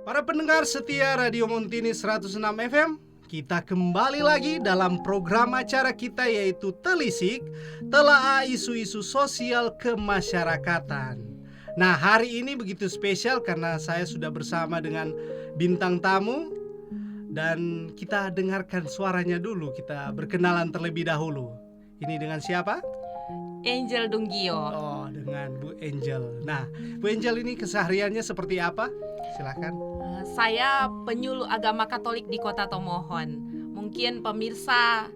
Para pendengar setia Radio Montini 106 FM, kita kembali lagi dalam program acara kita yaitu Telisik, Telaah Isu-Isu Sosial Kemasyarakatan. Nah, hari ini begitu spesial karena saya sudah bersama dengan bintang tamu. Dan kita dengarkan suaranya dulu, kita berkenalan terlebih dahulu. Ini dengan siapa? Angel Dunggio. Oh, dengan Bu Angel. Nah, Bu Angel ini kesehariannya seperti apa? Silakan. Saya penyuluh agama Katolik di Kota Tomohon. Mungkin pemirsa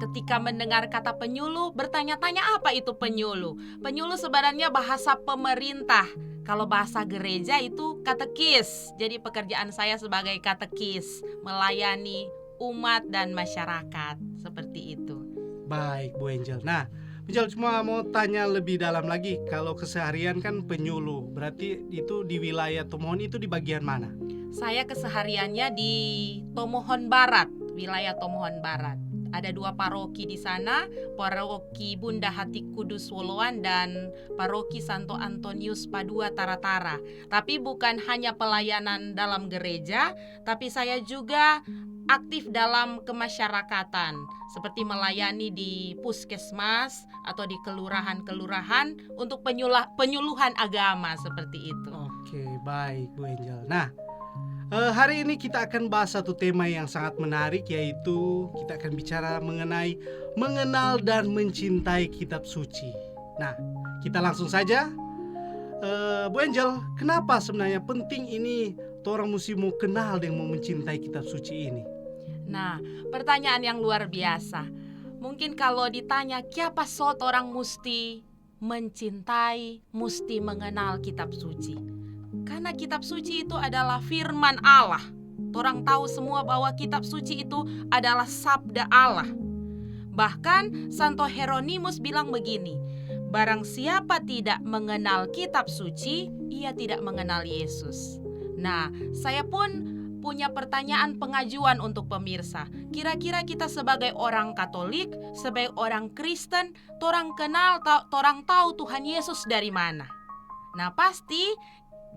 ketika mendengar kata penyuluh bertanya-tanya apa itu penyuluh. Penyuluh sebenarnya bahasa pemerintah. Kalau bahasa gereja itu katekis. Jadi pekerjaan saya sebagai katekis, melayani umat dan masyarakat. Seperti itu. Baik, Bu Angel. Nah, Bu Angel cuma mau tanya lebih dalam lagi. Kalau keseharian kan penyuluh, berarti itu di wilayah Tomohon itu di bagian mana? Saya kesehariannya di Tomohon Barat, wilayah Tomohon Barat. Ada 2 paroki di sana, paroki Bunda Hati Kudus Woloan dan paroki Santo Antonius Padua Taratara. Tapi bukan hanya pelayanan dalam gereja, tapi saya juga aktif dalam kemasyarakatan, seperti melayani di puskesmas atau di kelurahan-kelurahan untuk penyuluhan agama seperti itu. Oke, baik Bu Angel. Nah, hari ini kita akan bahas satu tema yang sangat menarik, yaitu kita akan bicara mengenai mengenal dan mencintai kitab suci. Nah, kita langsung saja. Bu Angel, kenapa sebenarnya penting ini orang mesti mau kenal dan mau mencintai kitab suci ini? Nah, pertanyaan yang luar biasa. Mungkin kalau ditanya, siapa orang mesti mencintai, mesti mengenal kitab suci? Karena kitab suci itu adalah firman Allah. Orang tahu semua bahwa kitab suci itu adalah sabda Allah. Bahkan Santo Hieronymus bilang begini, barang siapa tidak mengenal kitab suci, ia tidak mengenal Yesus. Nah, saya pun punya pertanyaan pengajuan untuk pemirsa. Kira-kira kita sebagai orang Katolik, sebagai orang Kristen, orang kenal, orang tahu Tuhan Yesus dari mana? Nah, pasti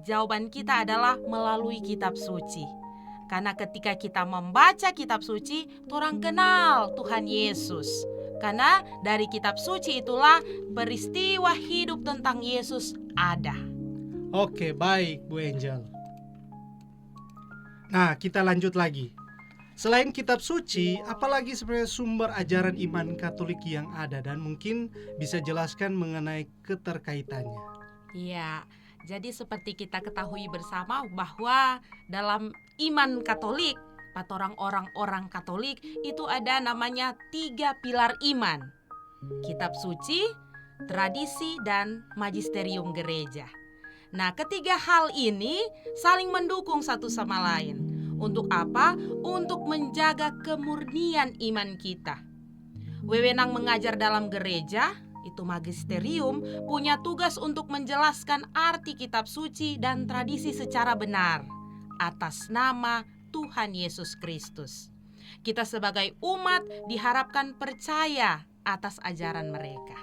jawaban kita adalah melalui kitab suci. Karena ketika kita membaca kitab suci, orang kenal Tuhan Yesus. Karena dari kitab suci itulah peristiwa hidup tentang Yesus ada. Oke, baik Bu Angel. Nah, kita lanjut lagi. Selain kitab suci, apalagi sebenarnya sumber ajaran iman Katolik yang ada, dan mungkin bisa jelaskan mengenai keterkaitannya. Iya, jadi seperti kita ketahui bersama bahwa dalam iman Katolik, orang-orang Katolik itu ada namanya 3 pilar iman. Kitab suci, tradisi, dan magisterium gereja. Nah, ketiga hal ini saling mendukung satu sama lain. Untuk apa? Untuk menjaga kemurnian iman kita. Wewenang mengajar dalam gereja, itu magisterium, punya tugas untuk menjelaskan arti kitab suci dan tradisi secara benar atas nama Tuhan Yesus Kristus. Kita sebagai umat diharapkan percaya atas ajaran mereka.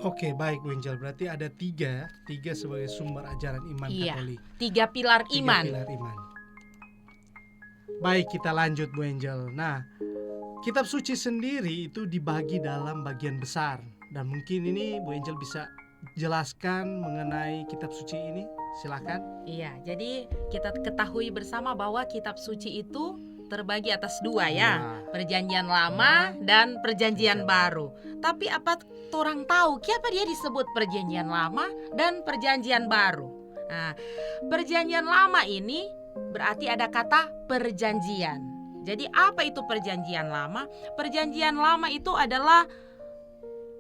Oke, baik Bu Angel. Berarti ada tiga sebagai sumber ajaran iman Katolik. 3 pilar iman. 3 pilar iman. Baik, kita lanjut Bu Angel. Nah, kitab suci sendiri itu dibagi dalam bagian besar. Dan mungkin ini Bu Angel bisa jelaskan mengenai kitab suci ini. Silakan. Iya, jadi kita ketahui bersama bahwa kitab suci itu terbagi atas 2 ya. Perjanjian lama dan perjanjian baru. Tapi apa orang tahu kenapa dia disebut perjanjian lama dan perjanjian baru? Nah, perjanjian lama ini berarti ada kata perjanjian. Jadi apa itu perjanjian lama? Perjanjian lama itu adalah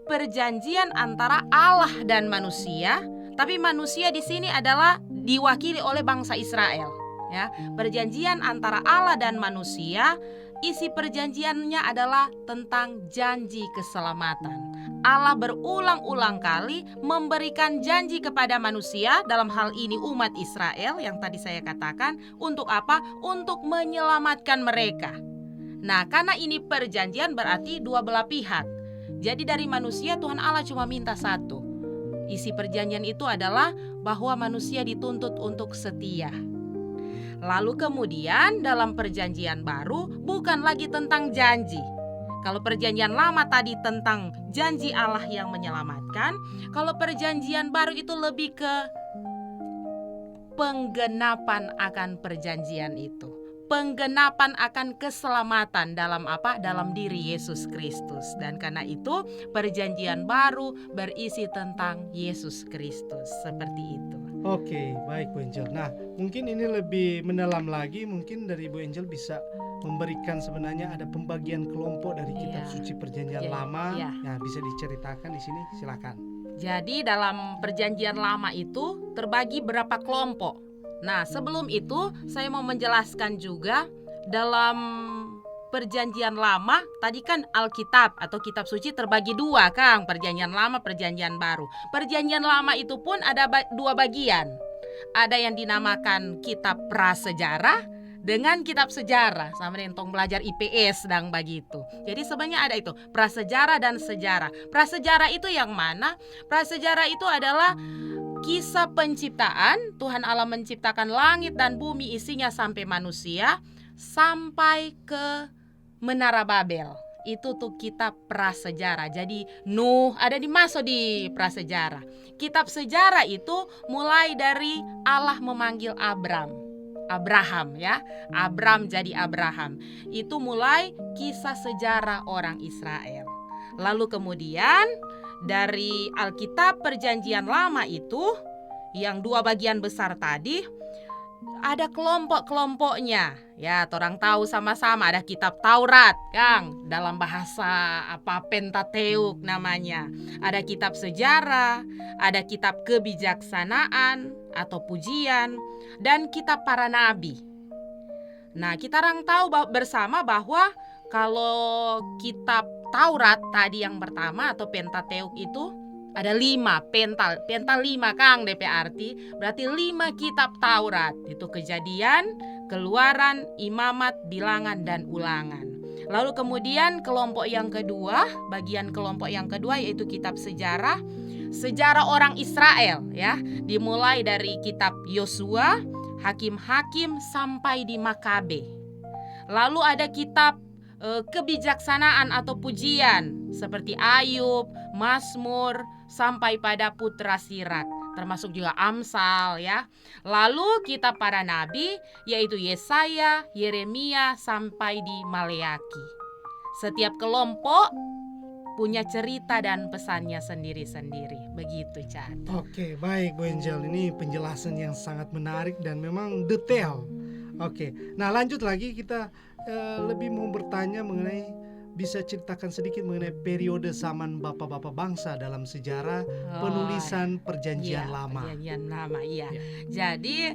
perjanjian antara Allah dan manusia, tapi manusia di sini adalah diwakili oleh bangsa Israel. Ya, perjanjian antara Allah dan manusia, isi perjanjiannya adalah tentang janji keselamatan. Allah berulang-ulang kali memberikan janji kepada manusia, dalam hal ini umat Israel yang tadi saya katakan, untuk apa? Untuk menyelamatkan mereka. Nah, karena ini perjanjian berarti 2 belah pihak. Jadi dari manusia Tuhan Allah cuma minta 1, Isi perjanjian itu adalah bahwa manusia dituntut untuk setia. Lalu kemudian dalam perjanjian baru bukan lagi tentang janji. Kalau perjanjian lama tadi tentang janji Allah yang menyelamatkan, kalau perjanjian baru itu lebih ke penggenapan akan perjanjian itu. Penggenapan akan keselamatan dalam apa? Dalam diri Yesus Kristus. Dan karena itu perjanjian baru berisi tentang Yesus Kristus. Seperti itu. Oke, baik Bu Angel. Nah, mungkin ini lebih mendalam lagi. Mungkin dari Bu Angel bisa memberikan sebenarnya ada pembagian kelompok dari kitab suci perjanjian lama. Nah, bisa diceritakan di sini, silakan. Jadi dalam perjanjian lama itu terbagi berapa kelompok. Nah, sebelum itu saya mau menjelaskan juga dalam perjanjian lama tadi kan Alkitab atau kitab suci terbagi dua, Kang, perjanjian lama, perjanjian baru. Perjanjian lama itu pun ada dua bagian. Ada yang dinamakan kitab prasejarah dengan kitab sejarah. Sama dengan tong belajar IPS sedang begitu. Jadi sebenarnya ada itu, prasejarah dan sejarah. Prasejarah itu yang mana? Prasejarah itu adalah kisah penciptaan. Tuhan Allah menciptakan langit dan bumi isinya sampai manusia, sampai ke Menara Babel. Itu tuh kitab prasejarah. Jadi Nuh ada dimasuk di prasejarah. Kitab sejarah itu mulai dari Allah memanggil Abraham ya. Abram jadi Abraham. Itu mulai kisah sejarah orang Israel. Lalu kemudian dari Alkitab perjanjian lama itu yang dua bagian besar tadi ada kelompok-kelompoknya. Ya, orang tahu sama-sama ada kitab Taurat, Kang, dalam bahasa Pentateuk namanya. Ada kitab sejarah, ada kitab kebijaksanaan atau pujian, dan kitab para nabi. Nah, kita orang tahu bersama bahwa kalau kitab Taurat tadi yang pertama atau Pentateuk itu ada 5, pental 5, Kang, DP arti berarti 5 kitab Taurat. Itu Kejadian, Keluaran, Imamat, Bilangan, dan Ulangan. Lalu kemudian kelompok yang kedua, bagian kelompok yang kedua yaitu kitab sejarah. Sejarah orang Israel ya, dimulai dari kitab Yosua, Hakim-Hakim sampai di Makabe. Lalu ada kitab kebijaksanaan atau pujian seperti Ayub, Mazmur sampai pada Putra Sirak, termasuk juga Amsal ya. Lalu kitab para nabi yaitu Yesaya, Yeremia sampai di Maleaki. Setiap kelompok punya cerita dan pesannya sendiri-sendiri. Begitu, Chan. Oke, baik Bu Angel. Ini penjelasan yang sangat menarik dan memang detail. Oke, nah lanjut lagi kita lebih mau bertanya mengenai, bisa ceritakan sedikit mengenai periode zaman bapak-bapak bangsa dalam sejarah penulisan perjanjian lama. Perjanjian lama, iya. Jadi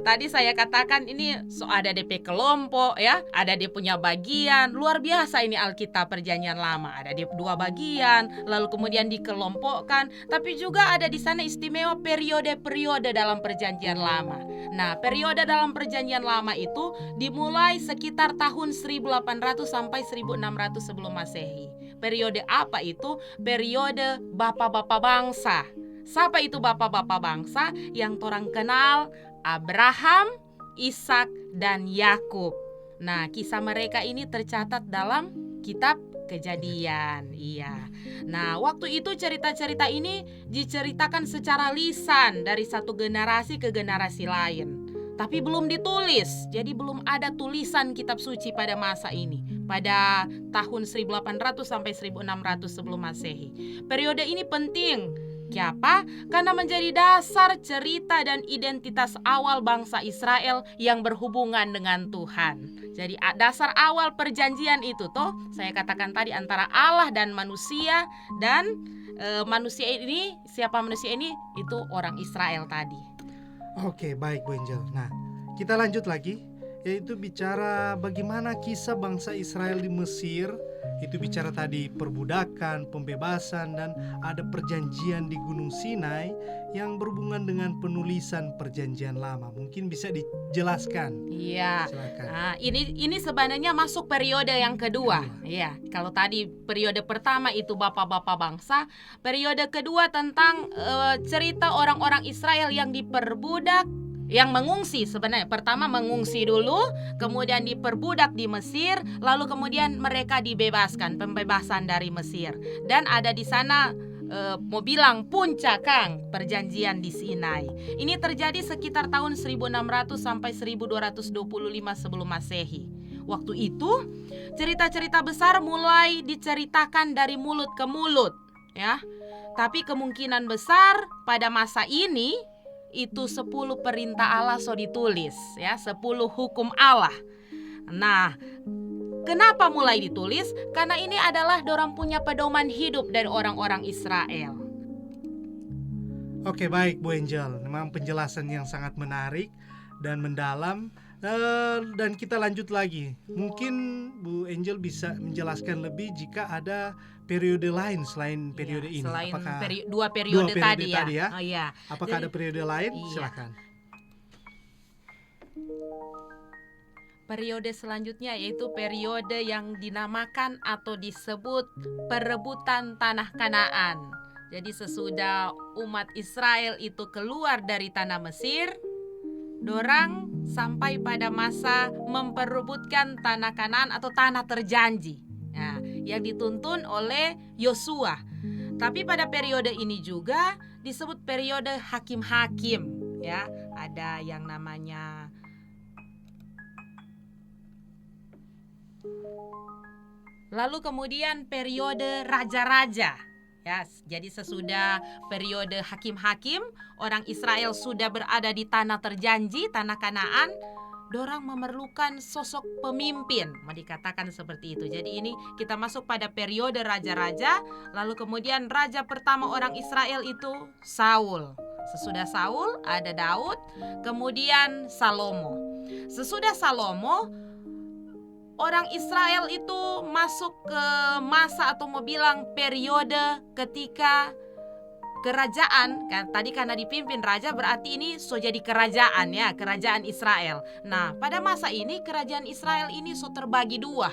tadi saya katakan ini ada DP kelompok ya, ada dia punya bagian. Luar biasa ini Alkitab perjanjian lama, ada dia 2 bagian, lalu kemudian dikelompokkan. Tapi juga ada di sana istimewa periode-periode dalam perjanjian lama. Nah, periode dalam perjanjian lama itu dimulai sekitar tahun 1800 sampai 1600 sebelum Masehi. Periode apa itu? Periode bapak-bapak bangsa. Siapa itu bapak-bapak bangsa? Yang orang kenal Abraham, Ishak, dan Yakub. Nah, kisah mereka ini tercatat dalam kitab Kejadian. Iya. Nah, waktu itu cerita-cerita ini diceritakan secara lisan dari satu generasi ke generasi lain. Tapi belum ditulis. Jadi belum ada tulisan kitab suci pada masa ini. Pada tahun 1800 sampai 1600 sebelum Masehi. Periode ini penting. Kenapa? Karena menjadi dasar cerita dan identitas awal bangsa Israel yang berhubungan dengan Tuhan. Jadi dasar awal perjanjian itu toh, saya katakan tadi antara Allah dan manusia. Dan manusia ini, siapa manusia ini? Itu orang Israel tadi. Oke, baik Bu Angel. Nah, kita lanjut lagi, yaitu bicara bagaimana kisah bangsa Israel di Mesir Itu bicara tadi perbudakan, pembebasan, dan ada perjanjian di Gunung Sinai yang berhubungan dengan penulisan perjanjian lama. Mungkin bisa dijelaskan. Iya. Silakan. Nah, ini sebenarnya masuk periode yang kedua. Iya, kalau tadi periode pertama itu bapak-bapak bangsa, periode kedua tentang cerita orang-orang Israel yang diperbudak, yang mengungsi. Sebenarnya pertama mengungsi dulu, kemudian diperbudak di Mesir, lalu kemudian mereka dibebaskan, pembebasan dari Mesir. Dan ada di sana mau bilang puncak Kang perjanjian di Sinai. Ini terjadi sekitar tahun 1600 sampai 1225 sebelum Masehi. Waktu itu cerita-cerita besar mulai diceritakan dari mulut ke mulut, ya. Tapi kemungkinan besar pada masa ini itu 10 perintah Allah so ditulis, ya, 10 hukum Allah. Nah, kenapa mulai ditulis? Karena ini adalah dorang punya pedoman hidup dari orang-orang Israel. Oke, baik Bu Angel. Memang penjelasan yang sangat menarik dan mendalam. Dan kita lanjut lagi. Mungkin Bu Angel bisa menjelaskan lebih jika ada periode lain selain periode ini. Selain Apakah dua periode tadi ya? ya? Oh iya. Apakah Jadi, ada periode lain? iya. Silakan. Periode selanjutnya yaitu periode yang dinamakan atau disebut perebutan tanah Kanaan. Jadi sesudah umat Israel itu keluar dari tanah Mesir, dorang sampai pada masa memperebutkan tanah Kanaan atau tanah terjanji, nah, yang dituntun oleh Yosua. Tapi pada periode ini juga disebut periode hakim-hakim, ya. Ada yang namanya lalu kemudian periode raja-raja. Ya, jadi sesudah periode hakim-hakim, orang Israel sudah berada di tanah terjanji, tanah Kanaan, dorang memerlukan sosok pemimpin, mau dikatakan seperti itu. Jadi ini kita masuk pada periode raja-raja, lalu kemudian raja pertama orang Israel itu Saul. Sesudah Saul ada Daud, kemudian Salomo. Sesudah Salomo, orang Israel itu masuk ke masa atau mau bilang periode ketika kerajaan, kan tadi karena dipimpin raja berarti ini so jadi kerajaan, ya, kerajaan Israel. Nah, pada masa ini kerajaan Israel ini so terbagi dua.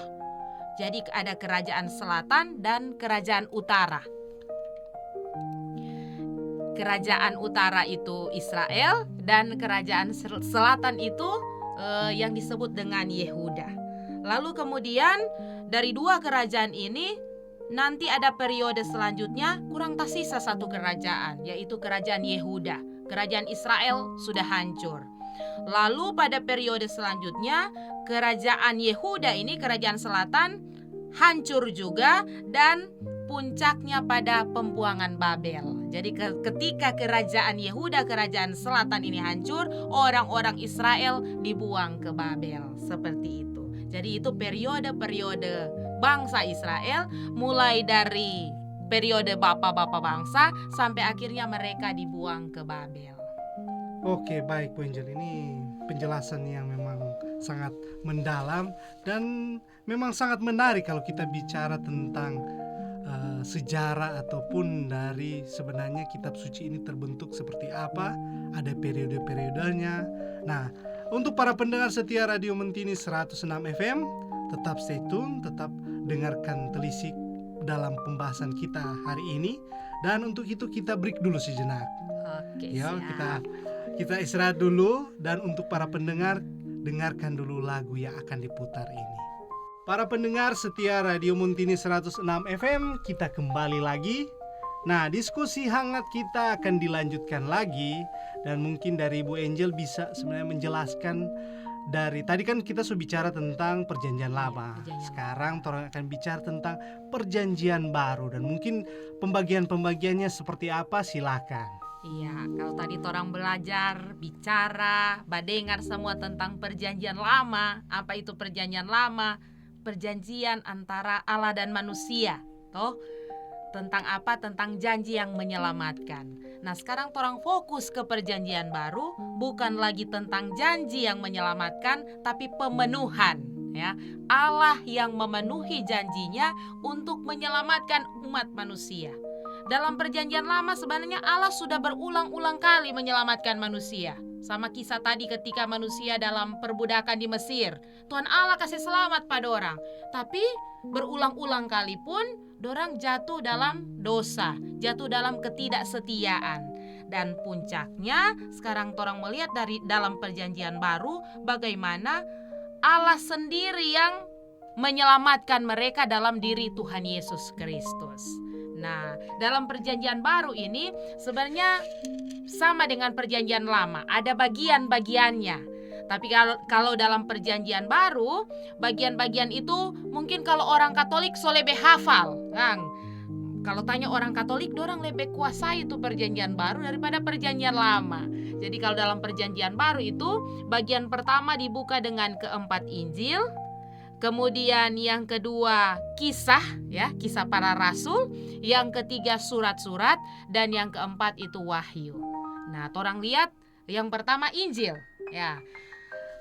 Jadi ada kerajaan selatan dan kerajaan utara. Kerajaan utara itu Israel dan kerajaan selatan itu yang disebut dengan Yehuda. Lalu kemudian dari dua kerajaan ini nanti ada periode selanjutnya kurang tersisa satu kerajaan, yaitu kerajaan Yehuda. Kerajaan Israel sudah hancur. Lalu pada periode selanjutnya kerajaan Yehuda ini, kerajaan selatan, hancur juga dan puncaknya pada pembuangan Babel. Jadi ketika kerajaan Yehuda, kerajaan selatan ini hancur, orang-orang Israel dibuang ke Babel. Seperti itu. Jadi itu periode-periode bangsa Israel, mulai dari periode bapak-bapak bangsa sampai akhirnya mereka dibuang ke Babel. Oke, baik Bu Angel. Ini penjelasan yang memang sangat mendalam dan memang sangat menarik kalau kita bicara tentang sejarah ataupun dari sebenarnya kitab suci ini terbentuk seperti apa, ada periode-periodenya. Nah, untuk para pendengar setia Radio Mentini 106 FM, tetap stay tune, tetap dengarkan telisik dalam pembahasan kita hari ini. Dan untuk itu kita break dulu sejenak. Oke, Ya, siap. kita istirahat dulu. Dan untuk para pendengar, dengarkan dulu lagu yang akan diputar ini. Para pendengar setia Radio Mentini 106 FM, kita kembali lagi. Nah, diskusi hangat kita akan dilanjutkan lagi. Dan mungkin dari Ibu Angel bisa sebenarnya menjelaskan dari tadi kan kita sudah bicara tentang perjanjian lama. Perjanjian. Sekarang orang akan bicara tentang perjanjian baru. Dan mungkin pembagian-pembagiannya seperti apa, silakan. Iya, kalau tadi orang belajar, bicara, dengar semua tentang perjanjian lama. Apa itu perjanjian lama? Perjanjian antara Allah dan manusia, toh. Tentang apa? Tentang janji yang menyelamatkan. Nah, sekarang orang fokus ke perjanjian baru, bukan lagi tentang janji yang menyelamatkan, tapi pemenuhan, ya. Allah yang memenuhi janjinya untuk menyelamatkan umat manusia. Dalam perjanjian lama sebenarnya Allah sudah berulang-ulang kali menyelamatkan manusia. Sama kisah tadi ketika manusia dalam perbudakan di Mesir. Tuhan Allah kasih selamat pada orang. Tapi berulang-ulang kali pun dorang jatuh dalam dosa, jatuh dalam ketidaksetiaan. Dan puncaknya sekarang orang melihat dari dalam perjanjian baru bagaimana Allah sendiri yang menyelamatkan mereka dalam diri Tuhan Yesus Kristus. Nah, dalam perjanjian baru ini sebenarnya sama dengan perjanjian lama, ada bagian-bagiannya. Tapi kalau dalam perjanjian baru, bagian-bagian itu mungkin kalau orang Katolik so lebih hafal, Kang. Kalau tanya orang Katolik, dorang lebih kuasai itu perjanjian baru daripada perjanjian lama. Jadi kalau dalam perjanjian baru itu, bagian pertama dibuka dengan keempat Injil, kemudian yang kedua kisah, ya, kisah para rasul, yang ketiga surat-surat, dan yang keempat itu wahyu. Nah, orang lihat yang pertama Injil, ya.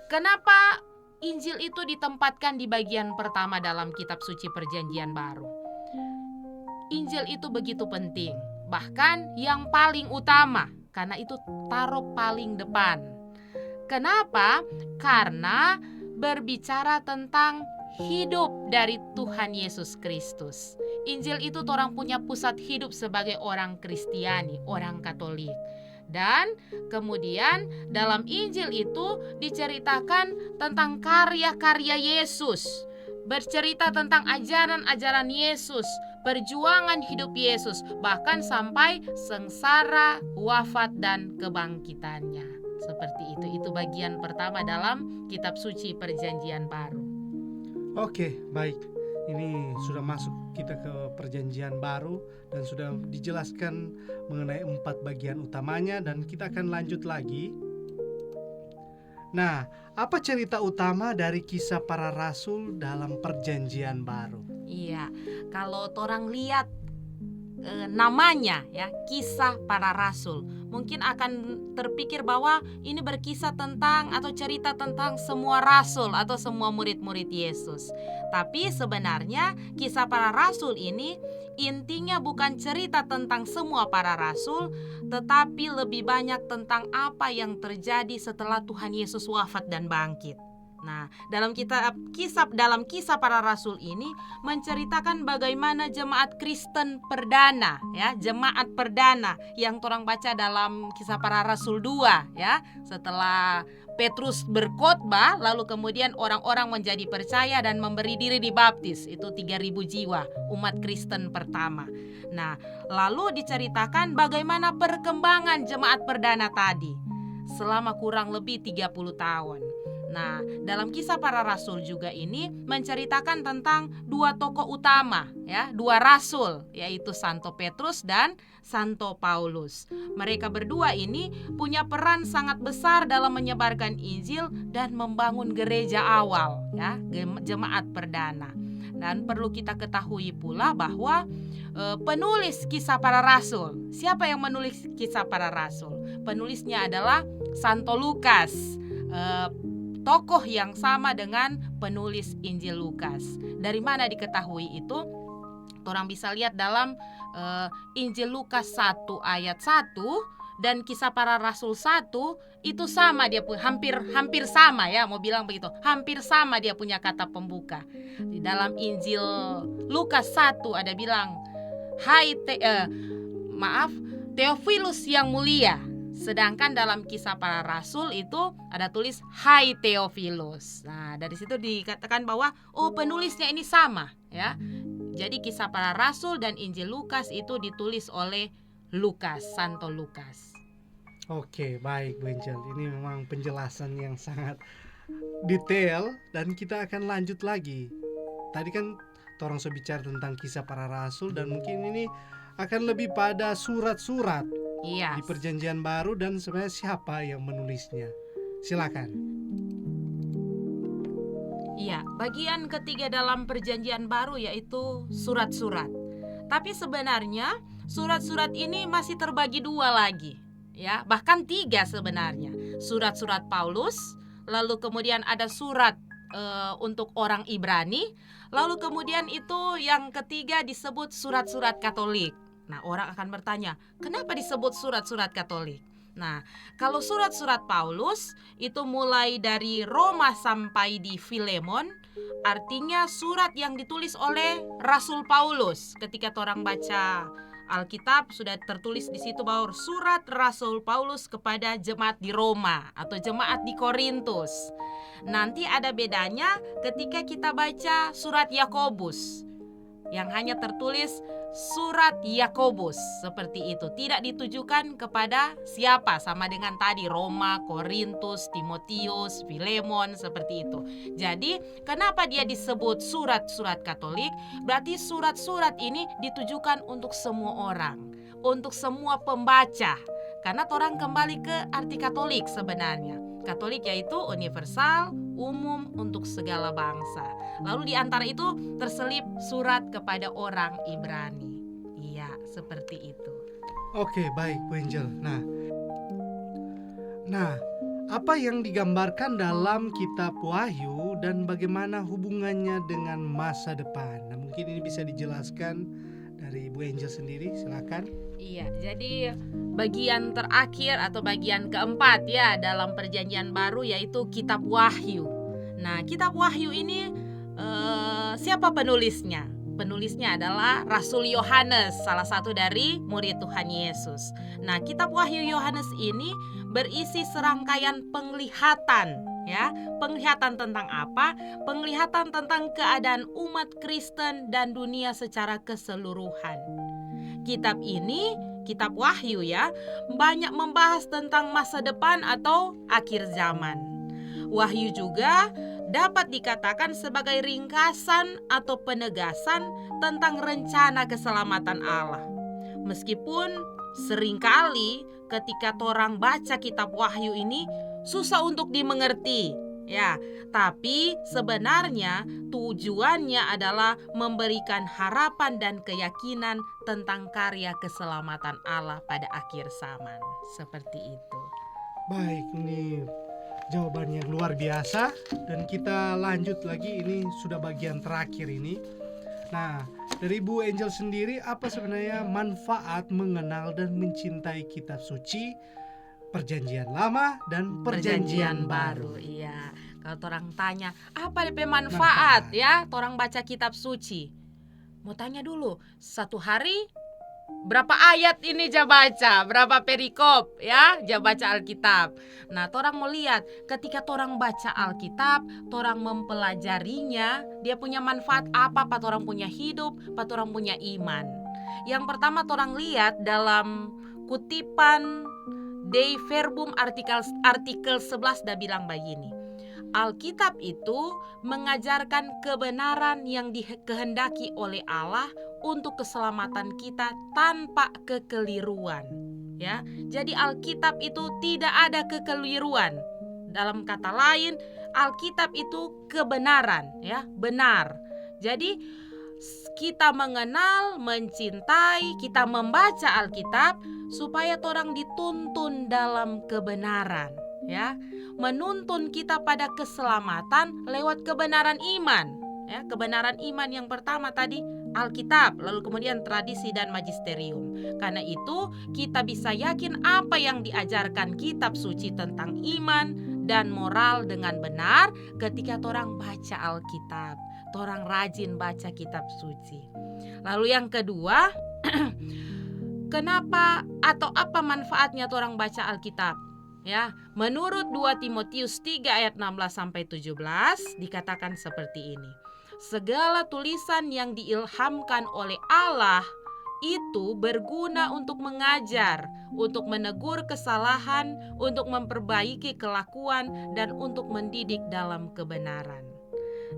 Kenapa Injil itu ditempatkan di bagian pertama dalam kitab suci perjanjian baru? Injil itu begitu penting, bahkan yang paling utama, karena itu taruh paling depan. Kenapa? Karena berbicara tentang hidup dari Tuhan Yesus Kristus. Injil itu orang punya pusat hidup sebagai orang Kristiani, orang Katolik. Dan kemudian dalam Injil itu diceritakan tentang karya-karya Yesus, bercerita tentang ajaran-ajaran Yesus, perjuangan hidup Yesus, bahkan sampai sengsara, wafat, dan kebangkitannya. Seperti itu bagian pertama dalam kitab suci perjanjian baru. Oke, baik. Ini sudah masuk kita ke perjanjian baru dan sudah dijelaskan mengenai 4 bagian utamanya, dan kita akan lanjut lagi. Nah, apa cerita utama dari kisah para rasul dalam perjanjian baru? Iya, kalau orang lihat namanya, ya, kisah para rasul, mungkin akan terpikir bahwa ini berkisah tentang atau cerita tentang semua rasul atau semua murid-murid Yesus. Tapi sebenarnya kisah para rasul ini intinya bukan cerita tentang semua para rasul, tetapi lebih banyak tentang apa yang terjadi setelah Tuhan Yesus wafat dan bangkit. Nah, dalam kisah para rasul ini menceritakan bagaimana jemaat Kristen perdana, ya, jemaat perdana yang orang baca dalam kisah para rasul 2, ya. Setelah Petrus berkhotbah, lalu kemudian orang-orang menjadi percaya dan memberi diri dibaptis, itu 3.000 jiwa, umat Kristen pertama. Nah, lalu diceritakan bagaimana perkembangan jemaat perdana tadi selama kurang lebih 30 tahun. Nah, dalam kisah para rasul juga ini menceritakan tentang 2 tokoh utama, ya, 2 rasul, yaitu Santo Petrus dan Santo Paulus. Mereka berdua ini punya peran sangat besar dalam menyebarkan Injil dan membangun gereja awal, ya, jemaat perdana. Dan perlu kita ketahui pula bahwa penulis kisah para rasul, siapa yang menulis kisah para rasul? Penulisnya adalah Santo Lukas, tokoh yang sama dengan penulis Injil Lukas. Dari mana diketahui itu? Orang bisa lihat dalam Injil Lukas 1 ayat 1 dan kisah para rasul 1 itu sama, dia hampir sama, ya, mau bilang begitu. Hampir sama dia punya kata pembuka. Di dalam Injil Lukas 1 ada bilang, Theophilus yang mulia. Sedangkan dalam kisah para rasul itu ada tulis Hai Theophilus. Nah, dari situ dikatakan bahwa penulisnya ini sama, ya. Jadi kisah para rasul dan Injil Lukas itu ditulis oleh Lukas, Santo Lukas. Oke, baik Bu Angel. Ini memang penjelasan yang sangat detail dan kita akan lanjut lagi. Tadi kan orang sudah bicara tentang kisah para rasul dan mungkin ini akan lebih pada surat-surat. Iya. Di perjanjian baru dan sebenarnya siapa yang menulisnya? Silakan. Iya, bagian ketiga dalam perjanjian baru yaitu surat-surat. Tapi sebenarnya surat-surat ini masih terbagi 2 lagi, ya, bahkan 3 sebenarnya. Surat-surat Paulus, lalu kemudian ada surat untuk orang Ibrani. Lalu kemudian itu yang ketiga disebut surat-surat Katolik. Nah, orang akan bertanya, kenapa disebut surat-surat Katolik? Nah, kalau surat-surat Paulus itu mulai dari Roma sampai di Filemon, artinya surat yang ditulis oleh Rasul Paulus. Ketika orang baca Alkitab sudah tertulis di situ bahwa surat Rasul Paulus kepada jemaat di Roma atau jemaat di Korintus. Nanti ada bedanya ketika kita baca surat Yakobus yang hanya tertulis surat Yakobus seperti itu, tidak ditujukan kepada siapa, sama dengan tadi Roma, Korintus, Timotius, Filemon seperti itu. Jadi kenapa dia disebut surat-surat Katolik? Berarti surat-surat ini ditujukan untuk semua orang, untuk semua pembaca. Karena orang kembali ke arti Katolik sebenarnya. Katolik yaitu universal, umum untuk segala bangsa. Lalu di antara itu terselip surat kepada orang Ibrani. Iya, seperti itu. Oke, baik Bu Angel. Nah, apa yang digambarkan dalam kitab Wahyu dan bagaimana hubungannya dengan masa depan? Nah, mungkin ini bisa dijelaskan dari Bu Angel sendiri, silakan. Iya, jadi bagian terakhir atau bagian keempat ya dalam perjanjian baru yaitu kitab Wahyu. Nah, kitab Wahyu ini siapa penulisnya? Penulisnya adalah Rasul Yohanes, salah satu dari murid Tuhan Yesus. Nah, kitab Wahyu Yohanes ini berisi serangkaian penglihatan ya. Penglihatan tentang apa? Penglihatan tentang keadaan umat Kristen dan dunia secara keseluruhan. Kitab ini, kitab Wahyu ya, banyak membahas tentang masa depan atau akhir zaman. Wahyu juga dapat dikatakan sebagai ringkasan atau penegasan tentang rencana keselamatan Allah. Meskipun seringkali ketika orang baca kitab Wahyu ini susah untuk dimengerti, ya, tapi sebenarnya tujuannya adalah memberikan harapan dan keyakinan tentang karya keselamatan Allah pada akhir zaman. Seperti itu. Baik, ini jawabannya luar biasa. Dan kita lanjut lagi, ini sudah bagian terakhir ini. Nah, dari Bu Angel sendiri, apa sebenarnya manfaat mengenal dan mencintai kitab suci Perjanjian Lama dan Perjanjian Baru? Iya, kalau orang tanya apa DP manfaat ya orang baca kitab suci, mau tanya dulu, satu hari berapa ayat ini ja baca, berapa perikop ya ja baca Alkitab. Nah, orang mau lihat ketika orang baca Alkitab, orang mempelajarinya, dia punya manfaat apa pada orang punya hidup, pada orang punya iman. Yang pertama orang lihat dalam kutipan Dei Verbum artikel 11 dah bilang begini. Alkitab itu mengajarkan kebenaran yang dikehendaki oleh Allah untuk keselamatan kita tanpa kekeliruan. Ya, jadi Alkitab itu tidak ada kekeliruan. Dalam kata lain, Alkitab itu kebenaran, ya, benar. Jadi kita mengenal, mencintai, kita membaca Alkitab supaya orang dituntun dalam kebenaran, ya, menuntun kita pada keselamatan lewat kebenaran iman, ya. Kebenaran iman yang pertama tadi Alkitab, lalu kemudian tradisi dan magisterium. Karena itu kita bisa yakin apa yang diajarkan kitab suci tentang iman dan moral dengan benar ketika orang baca Alkitab, orang rajin baca kitab suci. Lalu yang kedua, kenapa atau apa manfaatnya orang baca Alkitab? Ya, menurut 2 Timotius 3 ayat 16 sampai 17 dikatakan seperti ini. Segala tulisan yang diilhamkan oleh Allah itu berguna untuk mengajar, untuk menegur kesalahan, untuk memperbaiki kelakuan, dan untuk mendidik dalam kebenaran.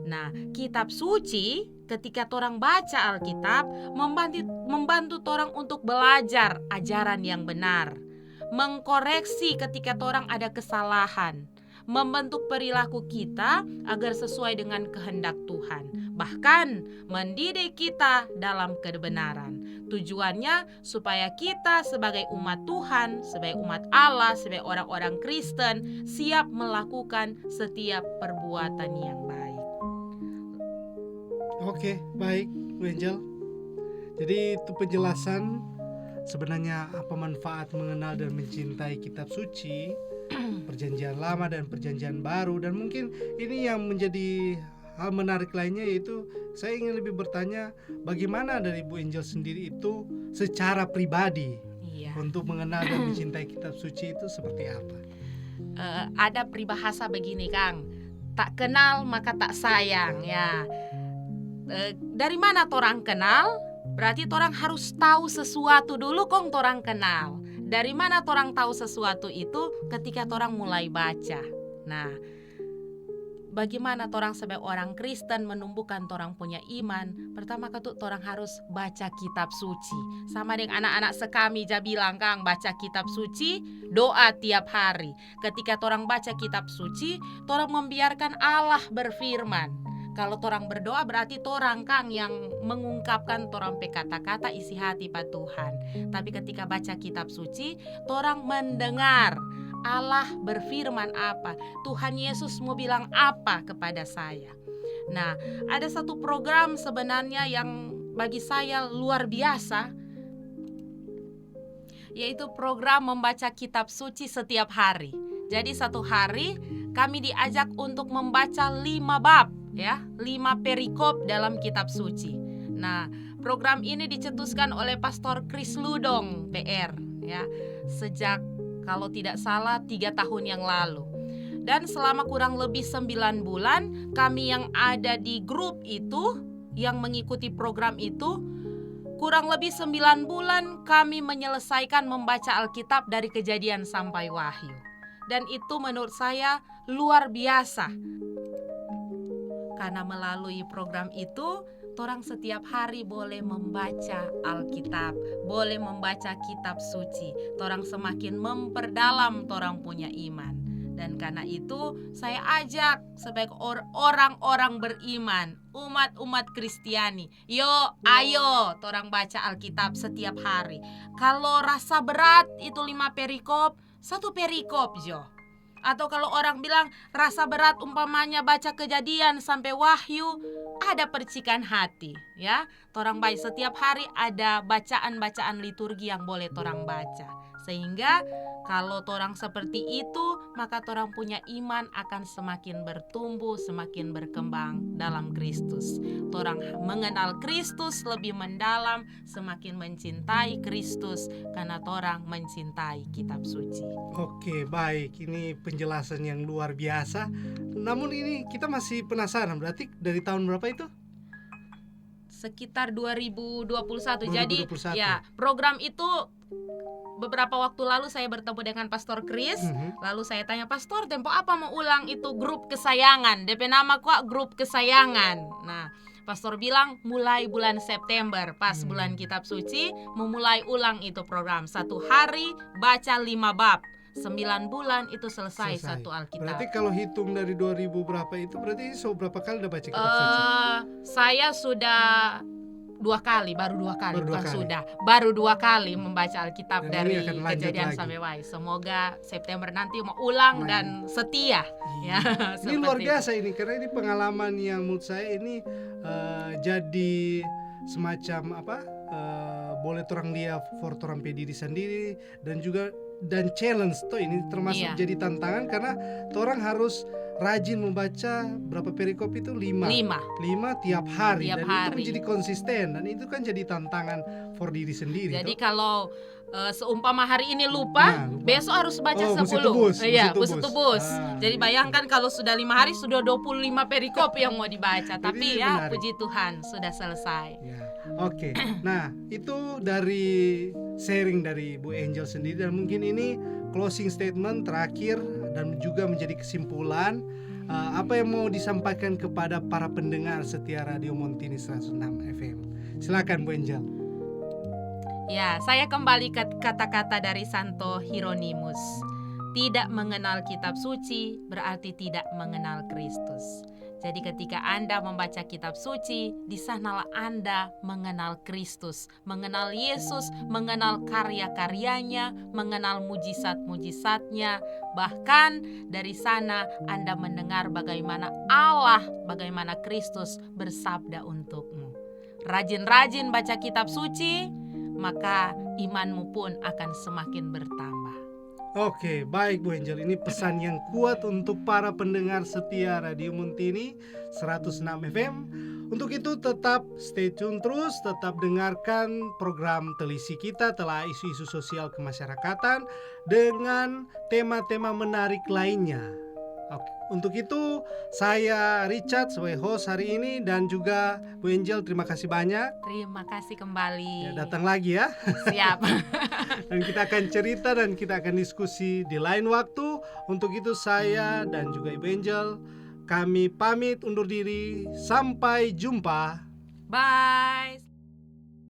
Nah, kitab suci ketika orang baca Alkitab membantu orang untuk belajar ajaran yang benar, mengkoreksi ketika orang ada kesalahan, membentuk perilaku kita agar sesuai dengan kehendak Tuhan, bahkan mendidik kita dalam kebenaran. Tujuannya supaya kita sebagai umat Tuhan, sebagai umat Allah, sebagai orang-orang Kristen siap melakukan setiap perbuatan yang baik. Oke, baik Bu Angel. Jadi itu penjelasan sebenarnya apa manfaat mengenal dan mencintai kitab suci, perjanjian lama dan perjanjian baru. Dan mungkin ini yang menjadi hal menarik lainnya, yaitu saya ingin lebih bertanya bagaimana dari Bu Angel sendiri itu secara pribadi Iya. untuk mengenal dan mencintai kitab suci itu seperti apa? Ada peribahasa begini, Kang. Tak kenal maka tak sayang, ya. Dari mana torang kenal? Berarti torang harus tahu sesuatu dulu kong torang kenal. Dari mana torang tahu sesuatu itu? Ketika torang mulai baca. Nah, bagaimana torang sebagai orang Kristen menumbuhkan torang punya iman? Pertama ketuk torang harus baca kitab suci. Sama dengan anak-anak sekami ja bilang, Kang, baca kitab suci, doa tiap hari. Ketika torang baca kitab suci, torang membiarkan Allah berfirman. Kalau torang berdoa berarti torang, Kang, yang mengungkapkan torang pe kata-kata isi hati pa Tuhan. Tapi ketika baca kitab suci, torang mendengar Allah berfirman apa, Tuhan Yesus mau bilang apa kepada saya. Nah, ada satu program sebenarnya yang bagi saya luar biasa, yaitu program membaca kitab suci setiap hari. Jadi satu hari kami diajak untuk membaca 5 bab, ya, 5 perikop dalam kitab suci. Nah, program ini dicetuskan oleh Pastor Chris Ludong PR, ya, sejak kalau tidak salah 3 tahun yang lalu. Dan selama kurang lebih 9 bulan kami yang ada di grup itu, yang mengikuti program itu, kurang lebih 9 bulan kami menyelesaikan membaca Alkitab dari Kejadian sampai Wahyu. Dan itu menurut saya luar biasa. Karena melalui program itu torang setiap hari boleh membaca Alkitab, boleh membaca kitab suci. Torang semakin memperdalam torang punya iman. Dan karena itu saya ajak sebagai orang-orang beriman, umat-umat Kristiani, ayo torang baca Alkitab setiap hari. Kalau rasa berat itu 5 perikop, 1 perikop jo. Atau kalau orang bilang rasa berat umpamanya baca Kejadian sampai Wahyu, ada percikan hati, ya. Torang baik setiap hari ada bacaan-bacaan liturgi yang boleh torang baca. Sehingga kalau torang seperti itu, maka torang punya iman akan semakin bertumbuh, semakin berkembang dalam Kristus. Torang mengenal Kristus lebih mendalam, semakin mencintai Kristus karena torang mencintai kitab suci. Oke, baik. Ini penjelasan yang luar biasa. Namun ini kita masih penasaran, berarti dari tahun berapa itu? Sekitar 2021. 2021. Jadi ya, program itu beberapa waktu lalu saya bertemu dengan Pastor Chris. Lalu saya tanya, Pastor, tempo apa mau ulang itu grup kesayangan? DP nama kok grup kesayangan. Nah, Pastor bilang mulai bulan September, pas bulan kitab suci, memulai ulang itu program. 1 hari baca 5 bab. 9 bulan itu selesai. 1 Alkitab. Berarti kalau hitung dari 2000 berapa itu, berarti berapa kali udah baca kitab suci? Saya sudah 2 kali, baru 2 kali, baru 2 kali membaca Alkitab. Dan dari Kejadian sampai Wahyu. Semoga September nanti mau ulang dan setia. Ya, ini luar biasa ini, karena ini pengalaman yang menurut saya ini jadi semacam boleh orang lihat for orang diri sendiri dan challenge tuh ini termasuk jadi tantangan, karena orang harus rajin membaca berapa perikop itu 5 tiap hari. Itu menjadi konsisten, dan itu kan jadi tantangan for diri sendiri. Jadi kalau seumpama hari ini lupa, besok harus baca 10. Mesti tebus. Jadi bayangkan kalau sudah 5 hari sudah 25 perikop yang mau dibaca. Tapi ya menarik. Puji Tuhan sudah selesai. Oke. Nah, itu dari sharing dari Bu Angel sendiri, dan mungkin ini closing statement terakhir dan juga menjadi kesimpulan apa yang mau disampaikan kepada para pendengar setia Radio Montini 106 FM. Silakan Bu Angel. Ya, saya kembali ke kata-kata dari Santo Hieronymus. Tidak mengenal kitab suci berarti tidak mengenal Kristus. Jadi ketika Anda membaca kitab suci, di sanalah Anda mengenal Kristus, mengenal Yesus, mengenal karya-karyanya, mengenal mujizat-mujizatnya. Bahkan dari sana Anda mendengar bagaimana Allah, bagaimana Kristus bersabda untukmu. Rajin-rajin baca kitab suci, maka imanmu pun akan semakin bertambah. Oke, baik Bu Angel. Ini pesan yang kuat untuk para pendengar setia Radio Muntini 106 FM. Untuk itu tetap stay tune terus, tetap dengarkan program telisi kita telah isu-isu sosial kemasyarakatan dengan tema-tema menarik lainnya. Oke, untuk itu saya Richard sebagai host hari ini dan juga Bu Angel, terima kasih banyak. Terima kasih kembali. Ya, datang lagi ya. Siap. Dan kita akan cerita dan kita akan diskusi di lain waktu. Untuk itu saya dan juga Ibu Angel, kami pamit undur diri. Sampai jumpa. Bye.